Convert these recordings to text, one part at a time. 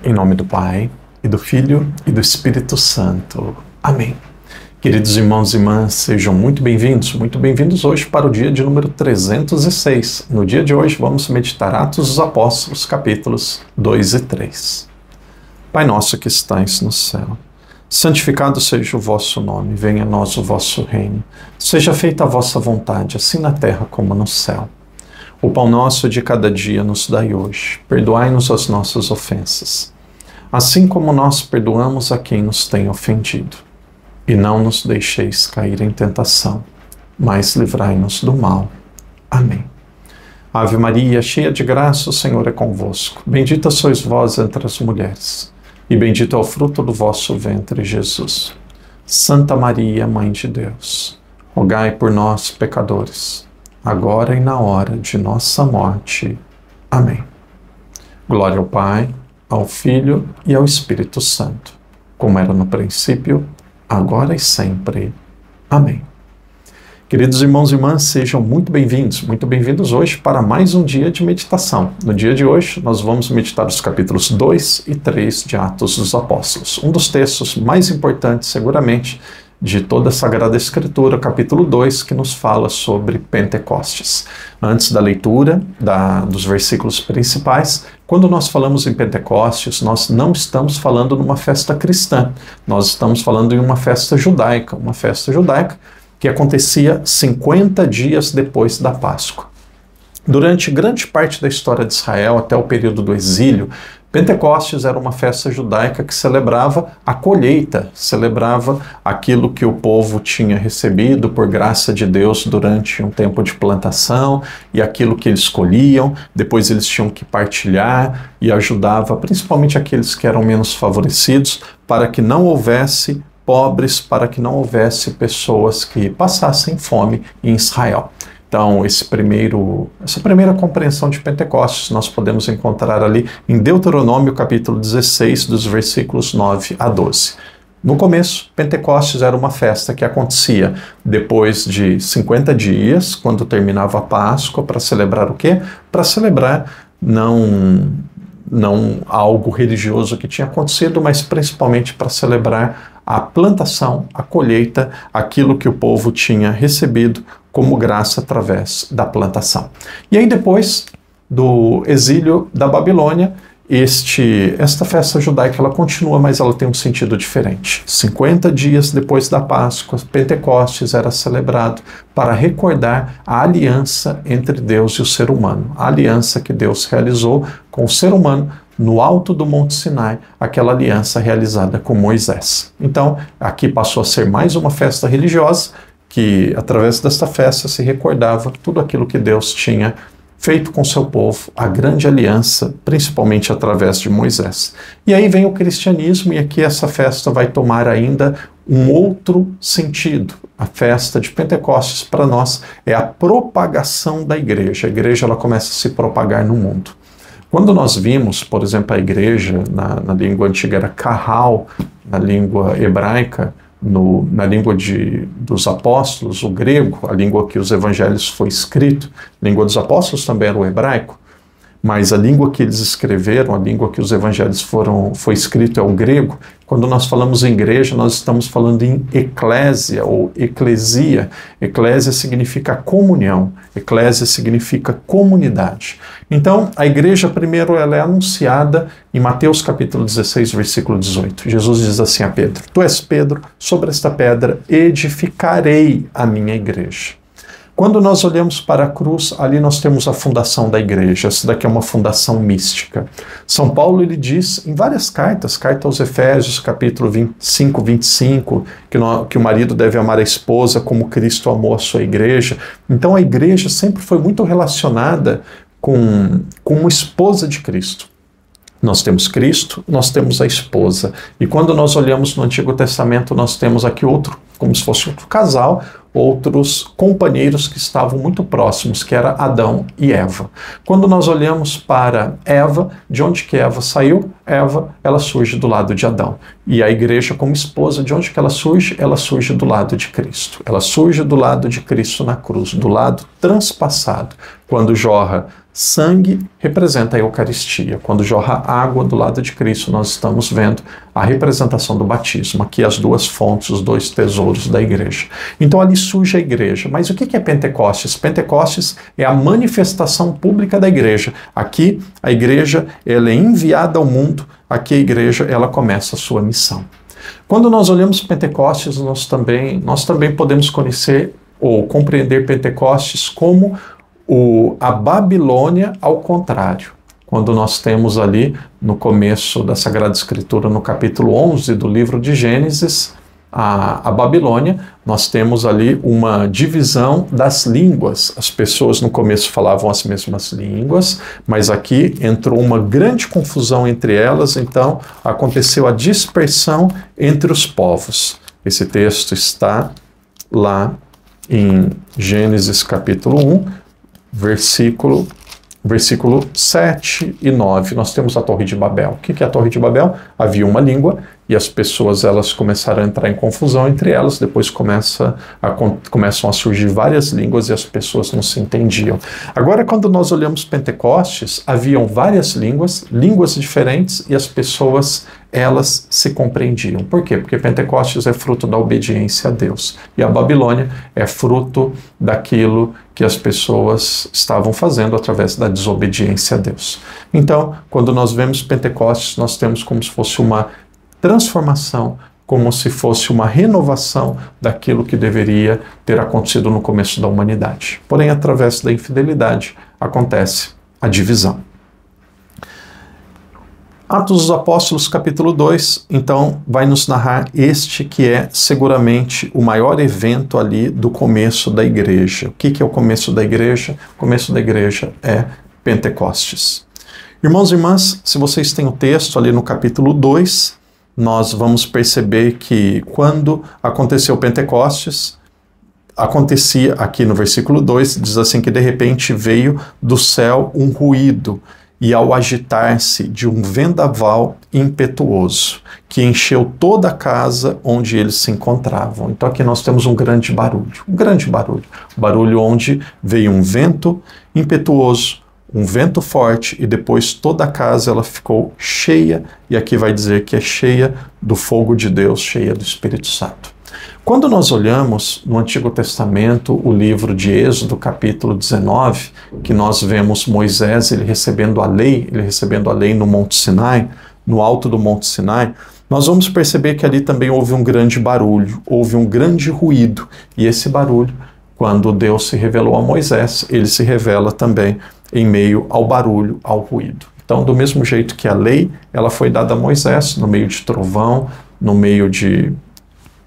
Em nome do Pai, e do Filho, e do Espírito Santo. Amém. Queridos irmãos e irmãs, sejam muito bem-vindos hoje para o dia de número 306. No dia de hoje vamos meditar Atos dos Apóstolos, capítulos 2 e 3. Pai nosso que estais no céu, santificado seja o vosso nome, venha a nós o vosso reino. Seja feita a vossa vontade, assim na terra como no céu. O pão nosso de cada dia nos dai hoje. Perdoai-nos as nossas ofensas, assim como nós perdoamos a quem nos tem ofendido. E não nos deixeis cair em tentação, mas livrai-nos do mal. Amém. Ave Maria, cheia de graça, o Senhor é convosco. Bendita sois vós entre as mulheres, e bendito é o fruto do vosso ventre, Jesus. Santa Maria, Mãe de Deus, rogai por nós, pecadores, agora e na hora de nossa morte. Amém. Glória ao Pai, ao Filho e ao Espírito Santo, como era no princípio, agora e sempre. Amém. Queridos irmãos e irmãs, sejam muito bem-vindos hoje para mais um dia de meditação. No dia de hoje, nós vamos meditar os capítulos 2 e 3 de Atos dos Apóstolos. Um dos textos mais importantes, seguramente, de toda a Sagrada Escritura, capítulo 2, que nos fala sobre Pentecostes. Antes da leitura dos versículos principais, quando nós falamos em Pentecostes, nós não estamos falando numa festa cristã, nós estamos falando em uma festa judaica que acontecia 50 dias depois da Páscoa. Durante grande parte da história de Israel, até o período do exílio, Pentecostes era uma festa judaica que celebrava a colheita, celebrava aquilo que o povo tinha recebido por graça de Deus durante um tempo de plantação e aquilo que eles colhiam, depois eles tinham que partilhar e ajudava principalmente aqueles que eram menos favorecidos para que não houvesse pobres, para que não houvesse pessoas que passassem fome em Israel. Então, essa primeira compreensão de Pentecostes nós podemos encontrar ali em Deuteronômio capítulo 16, dos versículos 9 a 12. No começo, Pentecostes era uma festa que acontecia depois de 50 dias, quando terminava a Páscoa, para celebrar o quê? Para celebrar não algo religioso que tinha acontecido, mas principalmente para celebrar a plantação, a colheita, aquilo que o povo tinha recebido como graça através da plantação. E aí depois do exílio da Babilônia, esta festa judaica ela continua, mas ela tem um sentido diferente. 50 dias depois da Páscoa, Pentecostes era celebrado para recordar a aliança entre Deus e o ser humano, a aliança que Deus realizou com o ser humano no alto do Monte Sinai, aquela aliança realizada com Moisés. Então, aqui passou a ser mais uma festa religiosa, que através desta festa se recordava tudo aquilo que Deus tinha feito com seu povo, a grande aliança, principalmente através de Moisés. E aí vem o cristianismo, e aqui essa festa vai tomar ainda um outro sentido. A festa de Pentecostes, para nós, é a propagação da igreja. A igreja ela começa a se propagar no mundo. Quando nós vimos, por exemplo, a igreja, na língua antiga era Kahal, na língua hebraica, na língua dos apóstolos, o grego, a língua que os evangelhos foi escrito, a língua dos apóstolos também era o hebraico, mas a língua que eles escreveram, a língua que os evangelhos foi escrito é o grego. Quando nós falamos em igreja, nós estamos falando em eclésia ou eclesia. Eclésia significa comunhão, eclésia significa comunidade. Então, a igreja primeiro ela é anunciada em Mateus capítulo 16, versículo 18. Jesus diz assim a Pedro: Tu és Pedro, sobre esta pedra edificarei a minha igreja. Quando nós olhamos para a cruz, ali nós temos a fundação da igreja. Essa daqui é uma fundação mística. São Paulo ele diz em várias cartas, carta aos Efésios, capítulo 25, 25, que o marido deve amar a esposa como Cristo amou a sua igreja. Então a igreja sempre foi muito relacionada com uma esposa de Cristo. Nós temos Cristo, nós temos a esposa. E quando nós olhamos no Antigo Testamento, nós temos aqui como se fosse outro casal, outros companheiros que estavam muito próximos, que era Adão e Eva. Quando nós olhamos para Eva, de onde que Eva saiu? Ela surge do lado de Adão. E a igreja como esposa, de onde que ela surge? Ela surge do lado de Cristo. Ela surge do lado de Cristo na cruz, do lado transpassado, quando jorra Sangue representa a Eucaristia. Quando jorra água do lado de Cristo, nós estamos vendo a representação do batismo. Aqui as duas fontes, os dois tesouros da igreja. Então ali surge a igreja. Mas o que é Pentecostes? Pentecostes é a manifestação pública da igreja. Aqui a igreja ela é enviada ao mundo. Aqui a igreja ela começa a sua missão. Quando nós olhamos Pentecostes, nós também podemos conhecer ou compreender Pentecostes como a Babilônia ao contrário. Quando nós temos ali no começo da Sagrada Escritura, no capítulo 11 do livro de Gênesis, a Babilônia, nós temos ali uma divisão das línguas. As pessoas no começo falavam as mesmas línguas, mas aqui entrou uma grande confusão entre elas, então aconteceu a dispersão entre os povos. Esse texto está lá em Gênesis capítulo 1, versículo 7 e 9, nós temos a Torre de Babel. O que é a Torre de Babel? Havia uma língua e as pessoas elas começaram a entrar em confusão entre elas, depois começam a surgir várias línguas e as pessoas não se entendiam. Agora, quando nós olhamos Pentecostes, haviam várias línguas diferentes e as pessoas elas se compreendiam. Por quê? Porque Pentecostes é fruto da obediência a Deus e a Babilônia é fruto daquilo que as pessoas estavam fazendo através da desobediência a Deus. Então, quando nós vemos Pentecostes, nós temos como se fosse uma transformação, como se fosse uma renovação daquilo que deveria ter acontecido no começo da humanidade. Porém, através da infidelidade, acontece a divisão. Atos dos Apóstolos, capítulo 2, então, vai nos narrar este que é seguramente o maior evento ali do começo da igreja. O que é o começo da igreja? O começo da igreja é Pentecostes. Irmãos e irmãs, se vocês têm o texto ali no capítulo 2, nós vamos perceber que quando aconteceu Pentecostes, acontecia aqui no versículo 2, diz assim que de repente veio do céu um ruído, e ao agitar-se de um vendaval impetuoso, que encheu toda a casa onde eles se encontravam. Então aqui nós temos um grande barulho onde veio um vento impetuoso, um vento forte, e depois toda a casa ela ficou cheia, e aqui vai dizer que é cheia do fogo de Deus, cheia do Espírito Santo. Quando nós olhamos no Antigo Testamento o livro de Êxodo, capítulo 19, que nós vemos Moisés ele recebendo a lei no Monte Sinai, no alto do Monte Sinai, nós vamos perceber que ali também houve um grande barulho, houve um grande ruído, e esse barulho, quando Deus se revelou a Moisés, ele se revela também em meio ao barulho, ao ruído. Então, do mesmo jeito que a lei, ela foi dada a Moisés, no meio de trovão, no meio de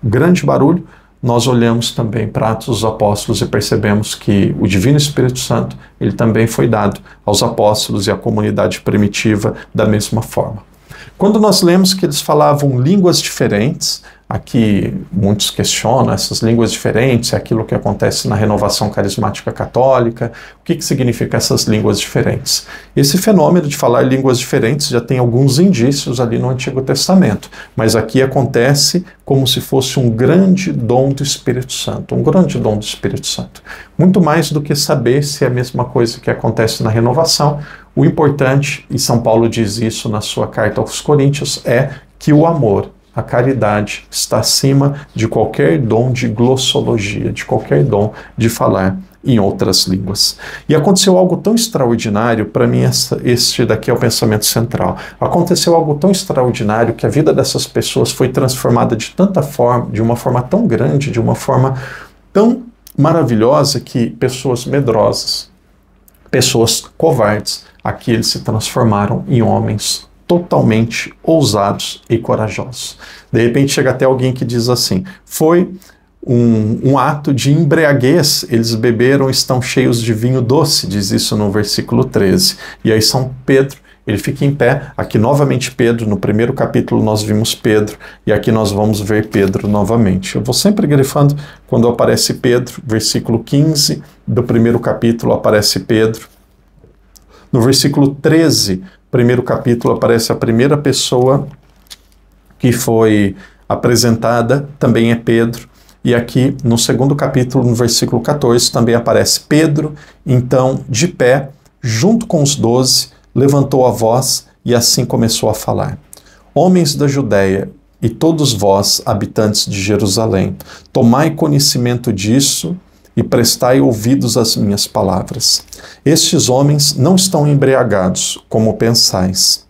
grande barulho, nós olhamos também para Atos dos Apóstolos e percebemos que o Divino Espírito Santo, ele também foi dado aos apóstolos e à comunidade primitiva da mesma forma. Quando nós lemos que eles falavam línguas diferentes, aqui muitos questionam essas línguas diferentes, é aquilo que acontece na renovação carismática católica. O que significa essas línguas diferentes? Esse fenômeno de falar línguas diferentes já tem alguns indícios ali no Antigo Testamento, mas aqui acontece como se fosse um grande dom do Espírito Santo, Muito mais do que saber se é a mesma coisa que acontece na renovação, o importante, e São Paulo diz isso na sua carta aos Coríntios, é que o amor, a caridade está acima de qualquer dom de glossologia, de qualquer dom de falar em outras línguas. E aconteceu algo tão extraordinário, para mim este daqui é o pensamento central. Aconteceu algo tão extraordinário que a vida dessas pessoas foi transformada de tanta forma, de uma forma tão grande, de uma forma tão maravilhosa, que pessoas medrosas, pessoas covardes, aqui eles se transformaram em homens totalmente ousados e corajosos. De repente chega até alguém que diz assim, foi um ato de embriaguez, eles beberam, estão cheios de vinho doce, diz isso no versículo 13. E aí São Pedro, ele fica em pé, aqui novamente Pedro, no primeiro capítulo nós vimos Pedro, e aqui nós vamos ver Pedro novamente. Eu vou sempre grifando, quando aparece Pedro, versículo 15 do primeiro capítulo aparece Pedro. No versículo 13, primeiro capítulo, aparece a primeira pessoa que foi apresentada, também é Pedro. E aqui no segundo capítulo, no versículo 14, também aparece Pedro, então de pé, junto com os 12, levantou a voz e assim começou a falar: Homens da Judéia, e todos vós, habitantes de Jerusalém, tomai conhecimento disso e prestai ouvidos às minhas palavras. Estes homens não estão embriagados, como pensais,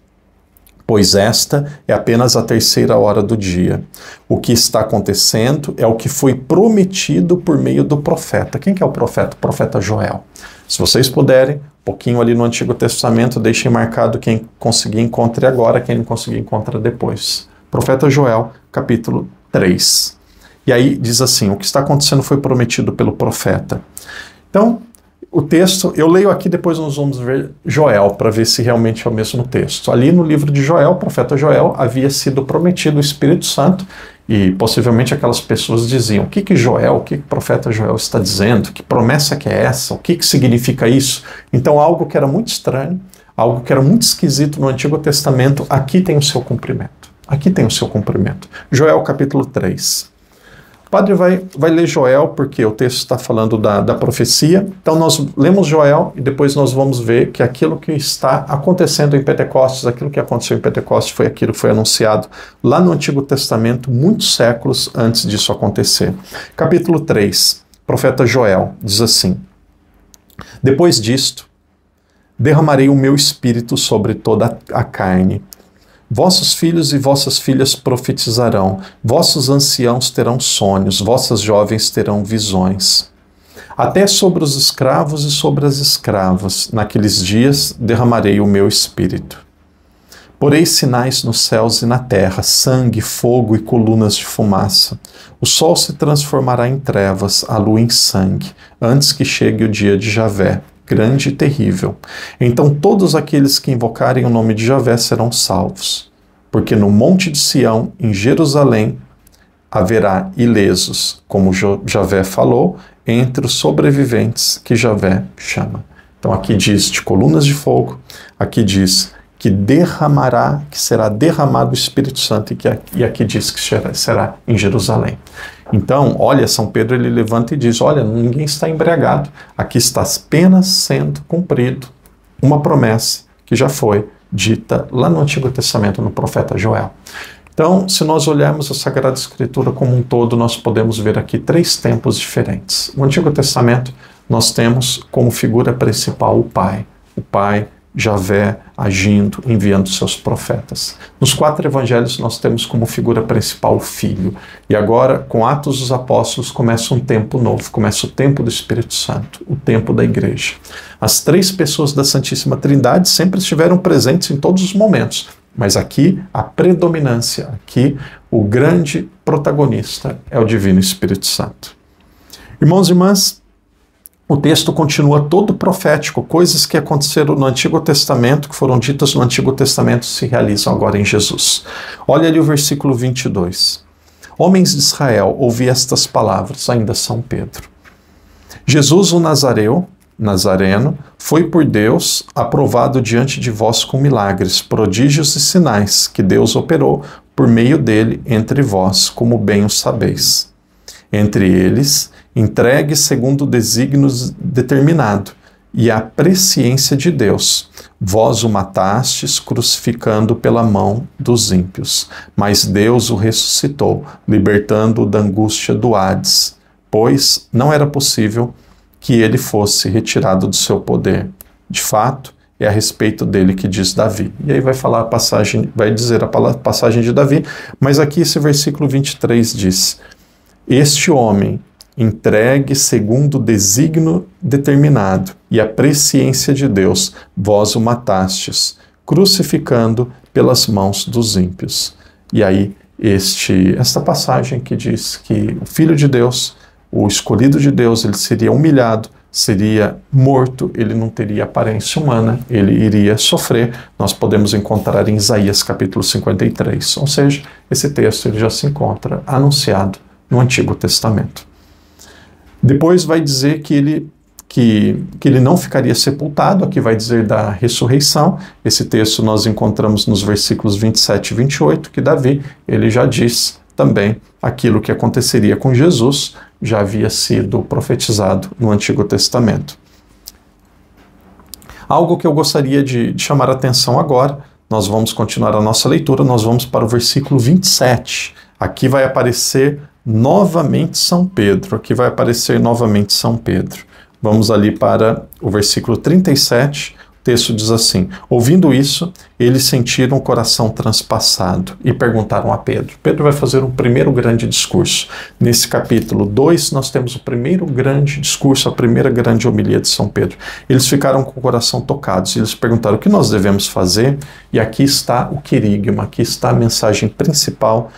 pois esta é apenas a terceira hora do dia. O que está acontecendo é o que foi prometido por meio do profeta. Quem que é o profeta? O profeta Joel. Se vocês puderem, um pouquinho ali no Antigo Testamento, deixem marcado quem conseguir encontre agora, quem não conseguir encontra depois. Profeta Joel, capítulo 3. E aí diz assim, o que está acontecendo foi prometido pelo profeta. Então, o texto, eu leio aqui, depois nós vamos ver Joel, para ver se realmente é o mesmo texto. Ali no livro de Joel, o profeta Joel, havia sido prometido o Espírito Santo, e possivelmente aquelas pessoas diziam, o que Joel, o que o profeta Joel está dizendo? Que promessa que é essa? O que significa isso? Então, algo que era muito estranho, algo que era muito esquisito no Antigo Testamento, aqui tem o seu cumprimento. Aqui tem o seu cumprimento. Joel capítulo 3. O padre vai ler Joel, porque o texto está falando da profecia. Então nós lemos Joel e depois nós vamos ver que aquilo que está acontecendo em Pentecostes, aquilo que aconteceu em Pentecostes foi aquilo que foi anunciado lá no Antigo Testamento, muitos séculos antes disso acontecer. Capítulo 3, profeta Joel, diz assim: Depois disto, derramarei o meu espírito sobre toda a carne. Vossos filhos e vossas filhas profetizarão, vossos anciãos terão sonhos, vossas jovens terão visões. Até sobre os escravos e sobre as escravas, naqueles dias derramarei o meu espírito. Porei sinais nos céus e na terra, sangue, fogo e colunas de fumaça. O sol se transformará em trevas, a lua em sangue, antes que chegue o dia de Javé, grande e terrível. Então todos aqueles que invocarem o nome de Javé serão salvos, porque no monte de Sião, em Jerusalém, haverá ilesos, como Javé falou, entre os sobreviventes que Javé chama. Então aqui diz de colunas de fogo, aqui diz que derramará, que será derramado o Espírito Santo, e aqui diz que será em Jerusalém. Então, olha, São Pedro ele levanta e diz, olha, ninguém está embriagado, aqui está apenas sendo cumprido uma promessa que já foi dita lá no Antigo Testamento, no profeta Joel. Então, se nós olharmos a Sagrada Escritura como um todo, nós podemos ver aqui 3 tempos diferentes. No Antigo Testamento, nós temos como figura principal o Pai, Javé agindo, enviando seus profetas. Nos 4 evangelhos nós temos como figura principal o Filho. E agora, com Atos dos Apóstolos, começa um tempo novo, começa o tempo do Espírito Santo, o tempo da igreja. As 3 pessoas da Santíssima Trindade sempre estiveram presentes em todos os momentos, mas aqui a predominância, aqui o grande protagonista é o Divino Espírito Santo. Irmãos e irmãs, o texto continua todo profético, coisas que aconteceram no Antigo Testamento, que foram ditas no Antigo Testamento, se realizam agora em Jesus. Olha ali o versículo 22. Homens de Israel, ouvi estas palavras, ainda São Pedro. Jesus o Nazareno, foi por Deus aprovado diante de vós com milagres, prodígios e sinais que Deus operou por meio dele entre vós, como bem o sabeis. Entre eles, entregue segundo o desígnio determinado, e a presciência de Deus. Vós o matastes, crucificando pela mão dos ímpios. Mas Deus o ressuscitou, libertando-o da angústia do Hades, pois não era possível que ele fosse retirado do seu poder. De fato, é a respeito dele que diz Davi. E aí vai falar a passagem, vai dizer a passagem de Davi, mas aqui esse versículo 23 diz: Este homem, entregue segundo o desígnio determinado e a presciência de Deus, vós o matastes, crucificando pelas mãos dos ímpios. E aí esta passagem que diz que o Filho de Deus, o escolhido de Deus, ele seria humilhado, seria morto, ele não teria aparência humana, ele iria sofrer. Nós podemos encontrar em Isaías capítulo 53, ou seja, esse texto ele já se encontra anunciado no Antigo Testamento. Depois vai dizer que ele não ficaria sepultado, aqui vai dizer da ressurreição. Esse texto nós encontramos nos versículos 27 e 28, que Davi ele já diz também aquilo que aconteceria com Jesus, já havia sido profetizado no Antigo Testamento. Algo que eu gostaria de chamar a atenção agora, nós vamos continuar a nossa leitura, nós vamos para o versículo 27. Aqui vai aparecer novamente São Pedro, aqui vai aparecer novamente São Pedro. Vamos ali para o versículo 37, o texto diz assim: ouvindo isso, eles sentiram o coração transpassado e perguntaram a Pedro. Pedro vai fazer um primeiro grande discurso. Nesse capítulo 2, nós temos o primeiro grande discurso, a primeira grande homilia de São Pedro. Eles ficaram com o coração tocados e eles perguntaram o que nós devemos fazer, e aqui está o querigma, aqui está a mensagem principal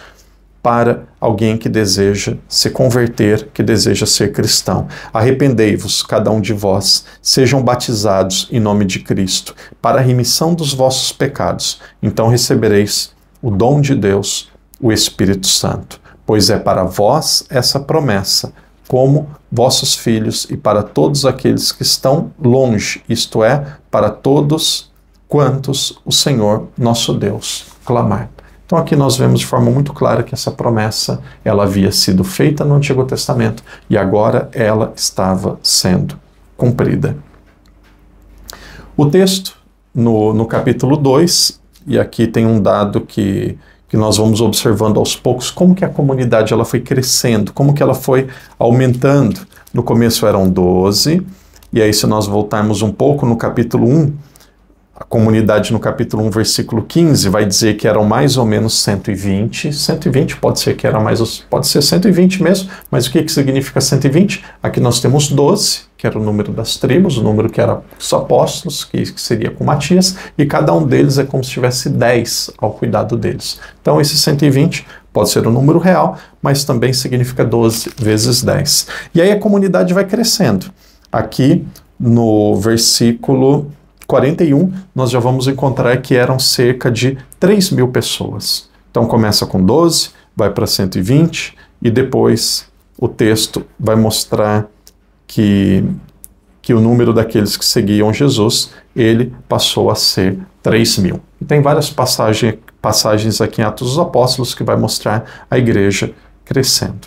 para alguém que deseja se converter, que deseja ser cristão. Arrependei-vos, cada um de vós, sejam batizados em nome de Cristo, para a remissão dos vossos pecados. Então recebereis o dom de Deus, o Espírito Santo. Pois é para vós essa promessa, como vossos filhos e para todos aqueles que estão longe, isto é, para todos quantos o Senhor nosso Deus clamar. Então aqui nós vemos de forma muito clara que essa promessa ela havia sido feita no Antigo Testamento e agora ela estava sendo cumprida. O texto no capítulo 2, e aqui tem um dado que nós vamos observando aos poucos, como que a comunidade ela foi crescendo, como que ela foi aumentando. No começo eram 12, e aí se nós voltarmos um pouco no capítulo 1, a comunidade no capítulo 1, versículo 15, vai dizer que eram mais ou menos 120. 120 pode ser que era mais, pode ser 120 mesmo, mas o que significa 120? Aqui nós temos 12, que era o número das tribos, o número que era os apóstolos, que seria com Matias, e cada um deles é como se tivesse 10 ao cuidado deles. Então esse 120 pode ser o número real, mas também significa 12 vezes 10. E aí a comunidade vai crescendo. Aqui no versículo 41, nós já vamos encontrar que eram cerca de 3.000 pessoas. Então começa com 12, vai para 120 e depois o texto vai mostrar que o número daqueles que seguiam Jesus, ele passou a ser 3.000. E tem várias passagens aqui em Atos dos Apóstolos que vai mostrar a igreja crescendo.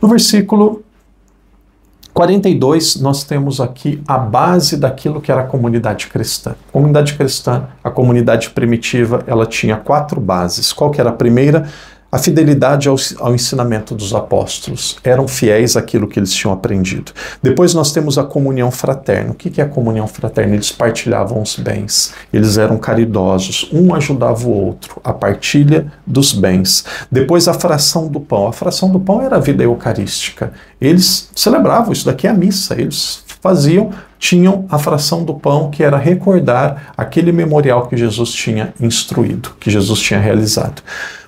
No versículo 42, nós temos aqui a base daquilo que era a comunidade cristã. A comunidade cristã, a comunidade primitiva, ela tinha 4 bases. Qual que era a primeira? A fidelidade ao ensinamento dos apóstolos. Eram fiéis àquilo que eles tinham aprendido. Depois nós temos a comunhão fraterna. O que é a comunhão fraterna? Eles partilhavam os bens. Eles eram caridosos. Um ajudava o outro. A partilha dos bens. Depois a fração do pão. A fração do pão era a vida eucarística. Eles celebravam, isso daqui é a missa. Eles tinham a fração do pão, que era recordar aquele memorial que Jesus tinha instruído, que Jesus tinha realizado.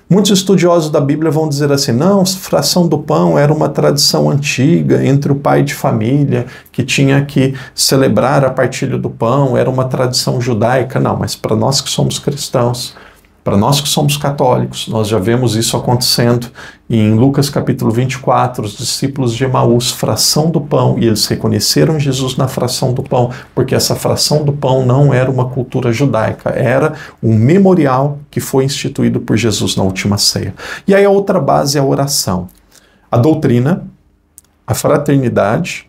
Muitos estudiosos da Bíblia vão dizer assim, não, a fração do pão era uma tradição antiga entre o pai de família, que tinha que celebrar a partilha do pão, era uma tradição judaica. Não, mas para nós que somos cristãos, para nós que somos católicos, nós já vemos isso acontecendo em Lucas capítulo 24, os discípulos de Emaús, fração do pão, e eles reconheceram Jesus na fração do pão, porque essa fração do pão não era uma cultura judaica, era um memorial que foi instituído por Jesus na última ceia. E aí a outra base é a oração. A doutrina, a fraternidade,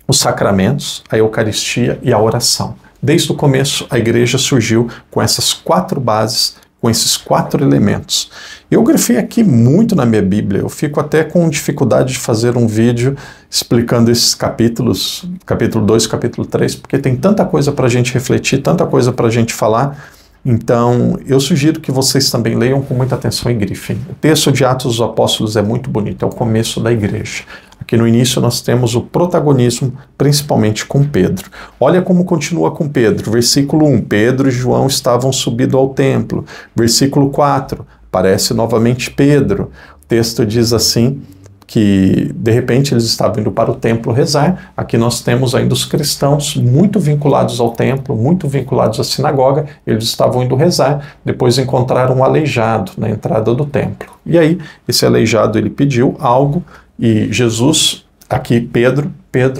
os sacramentos, a Eucaristia e a oração. Desde o começo, a igreja surgiu com essas 4 bases, com esses 4 elementos. Eu grifei aqui muito na minha Bíblia, eu fico até com dificuldade de fazer um vídeo explicando esses capítulos, capítulo 2, capítulo 3, porque tem tanta coisa para a gente refletir, tanta coisa para a gente falar. Então, eu sugiro que vocês também leiam com muita atenção e grifem. O texto de Atos dos Apóstolos é muito bonito, é o começo da igreja. Aqui no início nós temos o protagonismo, principalmente com Pedro. Olha como continua com Pedro. Versículo 1, Pedro e João estavam subindo ao templo. Versículo 4, aparece novamente Pedro. O texto diz assim, que de repente eles estavam indo para o templo rezar. Aqui nós temos ainda os cristãos muito vinculados ao templo, muito vinculados à sinagoga. Eles estavam indo rezar, depois encontraram um aleijado na entrada do templo. E aí, esse aleijado, ele pediu algo, e Jesus, aqui Pedro,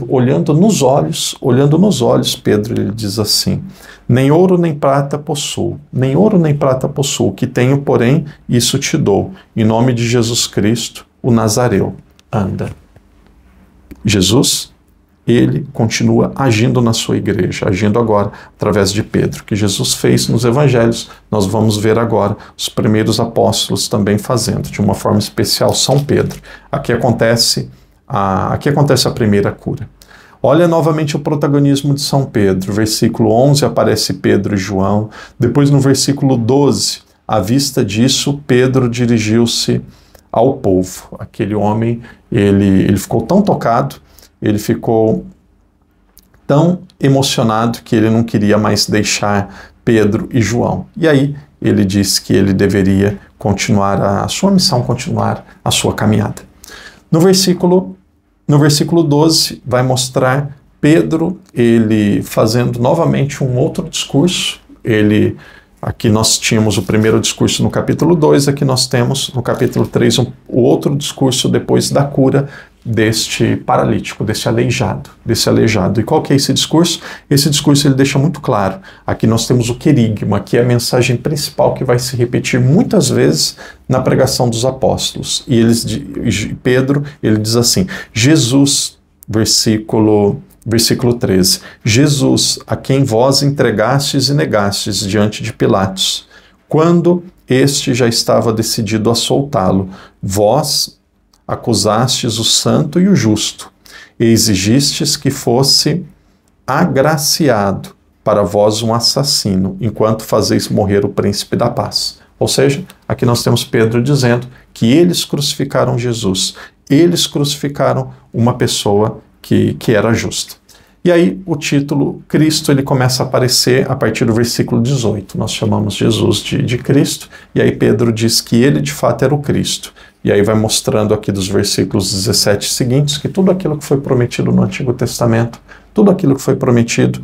olhando nos olhos, Pedro, ele diz assim, nem ouro nem prata possuo, o que tenho, porém, isso te dou, em nome de Jesus Cristo, o Nazareu, anda. Jesus ele continua agindo na sua igreja, agindo agora através de Pedro, que Jesus fez nos evangelhos. Nós vamos ver agora os primeiros apóstolos também fazendo, de uma forma especial São Pedro. Aqui acontece a primeira cura. Olha novamente o protagonismo de São Pedro. Versículo 11 aparece Pedro e João. Depois no versículo 12, à vista disso, Pedro dirigiu-se ao povo. Aquele homem, ele ficou tão tocado, ele ficou tão emocionado que ele não queria mais deixar Pedro e João. E aí ele disse que ele deveria continuar a sua missão, continuar a sua caminhada. No versículo 12 vai mostrar Pedro, ele fazendo novamente um outro discurso. Aqui nós tínhamos o primeiro discurso no capítulo 2, aqui nós temos no capítulo 3 o outro discurso depois da cura deste paralítico, desse aleijado. E qual que é esse discurso? Esse discurso ele deixa muito claro. Aqui nós temos o querigma, que é a mensagem principal que vai se repetir muitas vezes na pregação dos apóstolos. E Pedro, ele diz assim, Jesus, versículo 13, Jesus, a quem vós entregastes e negastes diante de Pilatos, quando este já estava decidido a soltá-lo, vós acusastes o santo e o justo, e exigistes que fosse agraciado para vós um assassino, enquanto fazeis morrer o príncipe da paz. Ou seja, aqui nós temos Pedro dizendo que eles crucificaram Jesus, eles crucificaram uma pessoa que era justa. E aí o título Cristo ele começa a aparecer a partir do versículo 18. Nós chamamos Jesus de Cristo, e aí Pedro diz que ele de fato era o Cristo. E aí vai mostrando aqui dos versículos 17 seguintes que tudo aquilo que foi prometido no Antigo Testamento, tudo aquilo que foi prometido,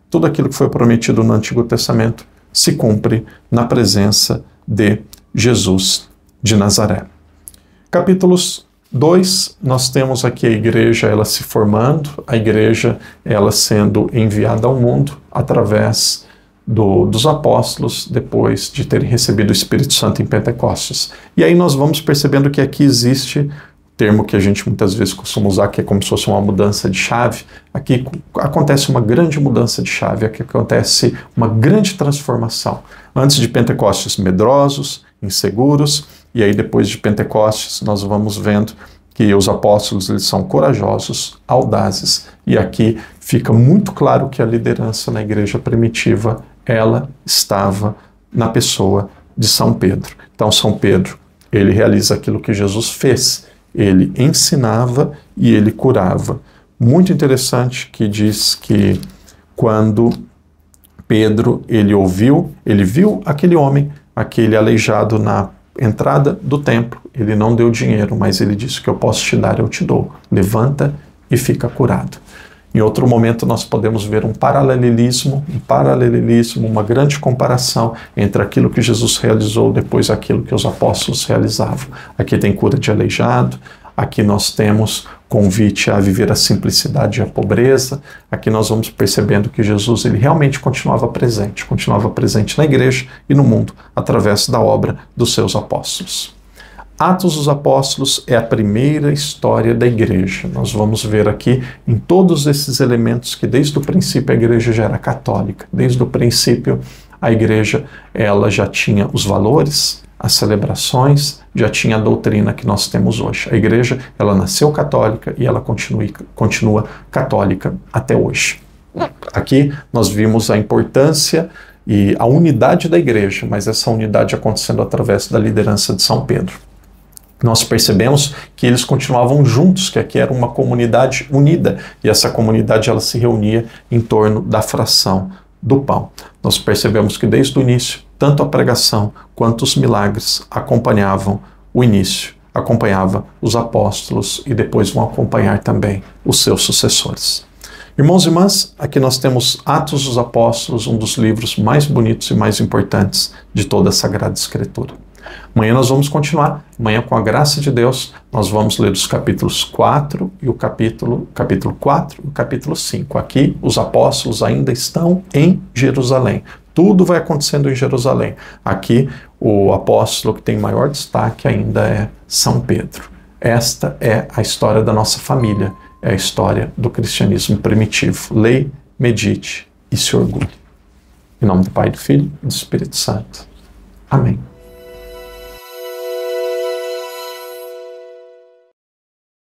tudo aquilo que foi prometido no Antigo Testamento se cumpre na presença de Jesus de Nazaré. Capítulos 2, nós temos aqui a igreja ela se formando, a igreja ela sendo enviada ao mundo através dos apóstolos, depois de terem recebido o Espírito Santo em Pentecostes. E aí nós vamos percebendo que aqui existe o termo que a gente muitas vezes costuma usar, que é como se fosse uma mudança de chave. Aqui acontece uma grande mudança de chave, aqui acontece uma grande transformação. Antes de Pentecostes, medrosos, inseguros, e aí depois de Pentecostes nós vamos vendo que os apóstolos eles são corajosos, audazes, e aqui fica muito claro que a liderança na igreja primitiva ela estava na pessoa de São Pedro. Então São Pedro, ele realiza aquilo que Jesus fez, ele ensinava e ele curava. Muito interessante que diz que quando Pedro, ele viu aquele homem, aquele aleijado na entrada do templo, ele não deu dinheiro, mas ele disse que eu posso te dar, eu te dou. Levanta e fica curado. Em outro momento nós podemos ver um paralelismo, uma grande comparação entre aquilo que Jesus realizou depois aquilo que os apóstolos realizavam. Aqui tem cura de aleijado, aqui nós temos convite a viver a simplicidade e a pobreza. Aqui nós vamos percebendo que Jesus ele realmente continuava presente na igreja e no mundo através da obra dos seus apóstolos. Atos dos Apóstolos é a primeira história da igreja. Nós vamos ver aqui em todos esses elementos que desde o princípio a igreja já era católica. Desde o princípio a igreja ela já tinha os valores, as celebrações, já tinha a doutrina que nós temos hoje. A igreja ela nasceu católica e ela continua católica até hoje. Aqui nós vimos a importância e a unidade da igreja, mas essa unidade acontecendo através da liderança de São Pedro. Nós percebemos que eles continuavam juntos, que aqui era uma comunidade unida, e essa comunidade ela se reunia em torno da fração do pão. Nós percebemos que desde o início, tanto a pregação quanto os milagres acompanhavam o início, acompanhava os apóstolos e depois vão acompanhar também os seus sucessores. Irmãos e irmãs, aqui nós temos Atos dos Apóstolos, um dos livros mais bonitos e mais importantes de toda a Sagrada Escritura. Amanhã nós vamos continuar, amanhã com a graça de Deus, nós vamos ler os capítulos 4 e o capítulo 4 e o capítulo 5. Aqui os apóstolos ainda estão em Jerusalém. Tudo vai acontecendo em Jerusalém. Aqui o apóstolo que tem maior destaque ainda é São Pedro. Esta é a história da nossa família. é a história do cristianismo primitivo. Leia, medite e se orgulhe. Em nome do Pai, do Filho e do Espírito Santo. Amém.